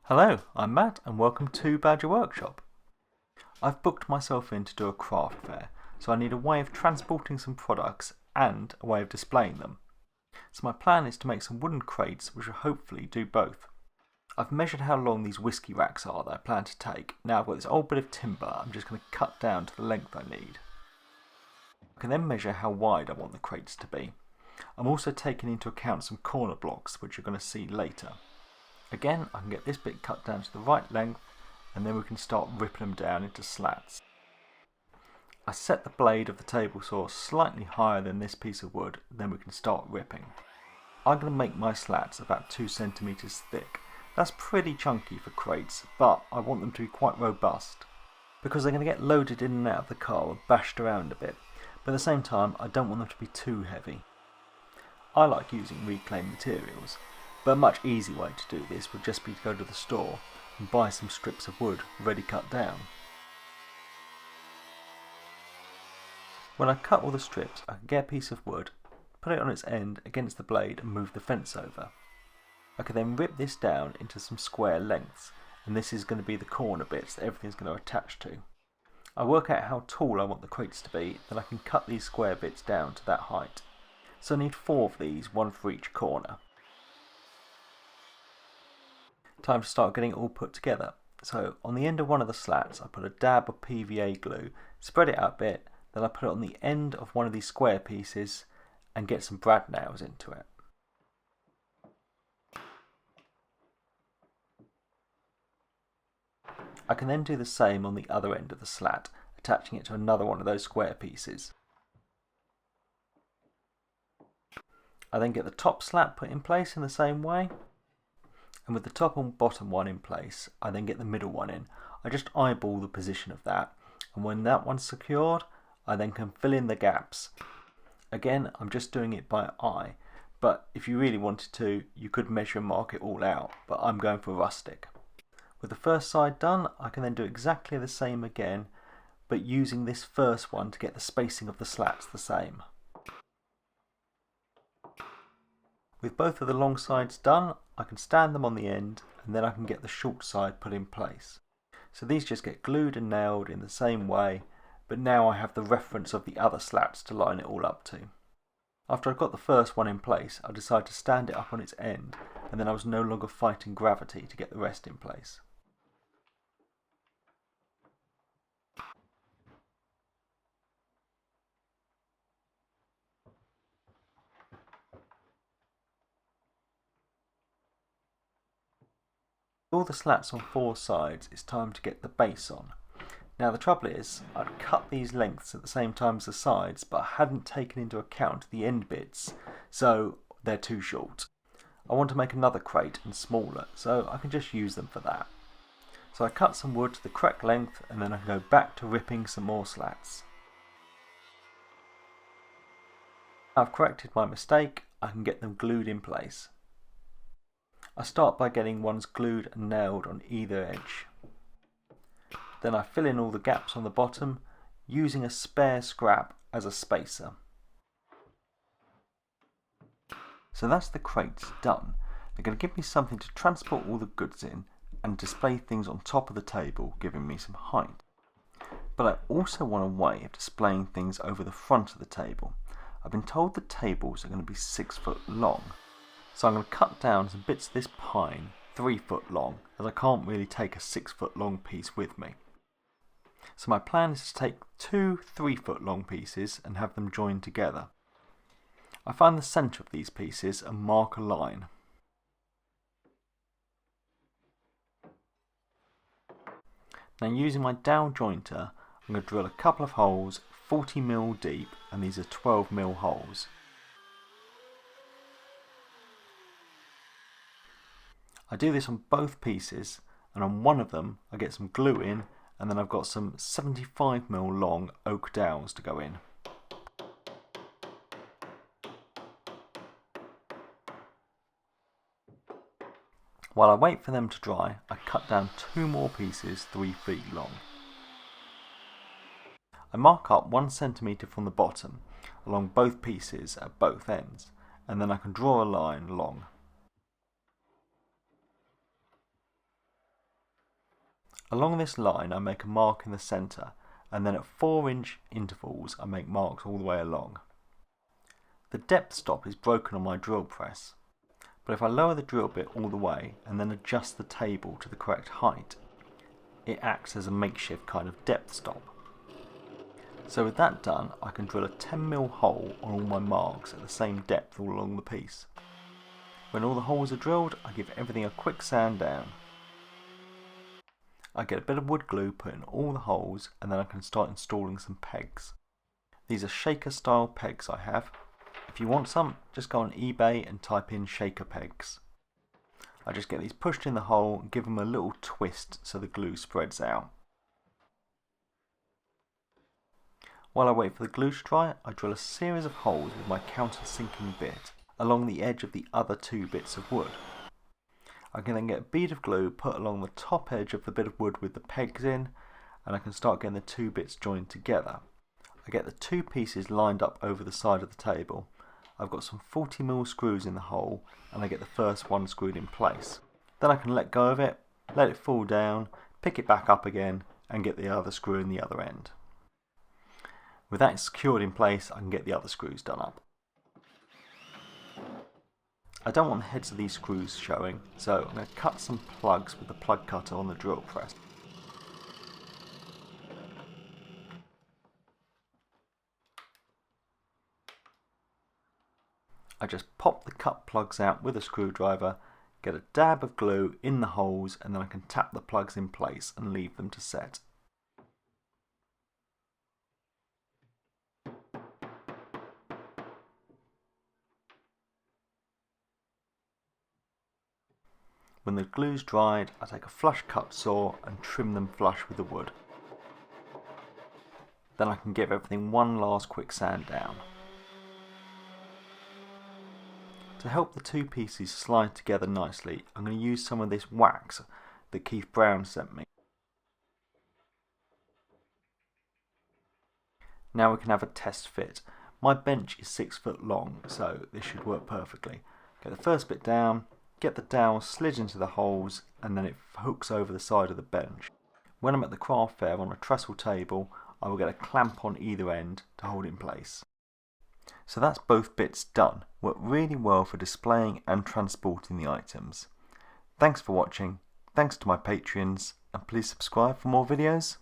Hello, I'm Matt and welcome to Badger Workshop. I've booked myself in to do a craft fair, so I need a way of transporting some products and a way of displaying them. So my plan is to make some wooden crates which will hopefully do both. I've measured how long these whiskey racks are that I plan to take. Now I've got this old bit of timber I'm just going to cut down to the length I need. I can then measure how wide I want the crates to be. I'm also taking into account some corner blocks which you're going to see later. Again, I can get this bit cut down to the right length and then we can start ripping them down into slats. I set the blade of the table saw slightly higher than this piece of wood, then we can start ripping. I'm going to make my slats about 2 centimeters thick. That's pretty chunky for crates, but I want them to be quite robust because they're going to get loaded in and out of the car and bashed around a bit, but at the same time I don't want them to be too heavy. I like using reclaimed materials, but a much easier way to do this would just be to go to the store and buy some strips of wood ready cut down. When I cut all the strips, I can get a piece of wood, put it on its end against the blade and move the fence over. I can then rip this down into some square lengths, and this is going to be the corner bits that everything's going to attach to. I work out how tall I want the crates to be, then I can cut these square bits down to that height. So I need 4 of these, 1 for each corner. Time to start getting it all put together. So on the end of one of the slats I put a dab of PVA glue, spread it out a bit, then I put it on the end of one of these square pieces and get some brad nails into it. I can then do the same on the other end of the slat, attaching it to another one of those square pieces. I then get the top slat put in place in the same way. And with the top and bottom one in place, I then get the middle one in. I just eyeball the position of that, and when that one's secured, I then can fill in the gaps. Again, I'm just doing it by eye, but if you really wanted to, you could measure and mark it all out, but I'm going for rustic. With the first side done, I can then do exactly the same again, but using this first one to get the spacing of the slats the same. With both of the long sides done, I can stand them on the end and then I can get the short side put in place. So these just get glued and nailed in the same way, but now I have the reference of the other slats to line it all up to. After I've got the first one in place, I decided to stand it up on its end, and then I was no longer fighting gravity to get the rest in place. With all the slats on 4 sides, it's time to get the base on. Now the trouble is, I'd cut these lengths at the same time as the sides, but I hadn't taken into account the end bits, so they're too short. I want to make another crate and smaller, so I can just use them for that. So I cut some wood to the correct length and then I can go back to ripping some more slats. Now I've corrected my mistake, I can get them glued in place. I start by getting ones glued and nailed on either edge. Then I fill in all the gaps on the bottom using a spare scrap as a spacer. So that's the crates done. They're going to give me something to transport all the goods in and display things on top of the table, giving me some height. But I also want a way of displaying things over the front of the table. I've been told the tables are going to be 6 foot long. So I'm going to cut down some bits of this pine 3 foot long, as I can't really take a 6 foot long piece with me. So my plan is to take 2 3 foot long pieces and have them joined together. I find the centre of these pieces and mark a line. Now using my dowel jointer, I'm going to drill a couple of holes 40mm deep, and these are 12mm holes. I do this on both pieces, and on one of them I get some glue in, and then I've got some 75mm long oak dowels to go in. While I wait for them to dry, I cut down 2 more pieces 3 feet long. I mark up 1 centimetre from the bottom along both pieces at both ends, and then I can draw a line along. Along this line I make a mark in the centre, and then at 4-inch intervals I make marks all the way along. The depth stop is broken on my drill press, but if I lower the drill bit all the way and then adjust the table to the correct height, it acts as a makeshift kind of depth stop. So with that done, I can drill a 10mm hole on all my marks at the same depth all along the piece. When all the holes are drilled, I give everything a quick sand down. I get a bit of wood glue put in all the holes, and then I can start installing some pegs. These are shaker style pegs I have. If you want some, just go on eBay and type in shaker pegs. I just get these pushed in the hole and give them a little twist so the glue spreads out. While I wait for the glue to dry, I drill a series of holes with my countersinking bit along the edge of the other 2 bits of wood. I can then get a bead of glue put along the top edge of the bit of wood with the pegs in, and I can start getting the 2 bits joined together. I get the 2 pieces lined up over the side of the table. I've got some 40mm screws in the hole, and I get the first one screwed in place. Then I can let go of it, let it fall down, pick it back up again, and get the other screw in the other end. With that secured in place, I can get the other screws done up. I don't want the heads of these screws showing, so I'm going to cut some plugs with the plug cutter on the drill press. I just pop the cut plugs out with a screwdriver, get a dab of glue in the holes, and then I can tap the plugs in place and leave them to set. When the glue's dried, I take a flush cut saw and trim them flush with the wood. Then I can give everything one last quick sand down. To help the 2 pieces slide together nicely, I'm going to use some of this wax that Keith Brown sent me. Now we can have a test fit. My bench is 6 foot long, so this should work perfectly. Get the first bit down, get the dowel slid into the holes, and then it hooks over the side of the bench. When I'm at the craft fair on a trestle table, I will get a clamp on either end to hold it in place. So that's both bits done. Work really well for displaying and transporting the items. Thanks for watching, thanks to my Patreons, and please subscribe for more videos.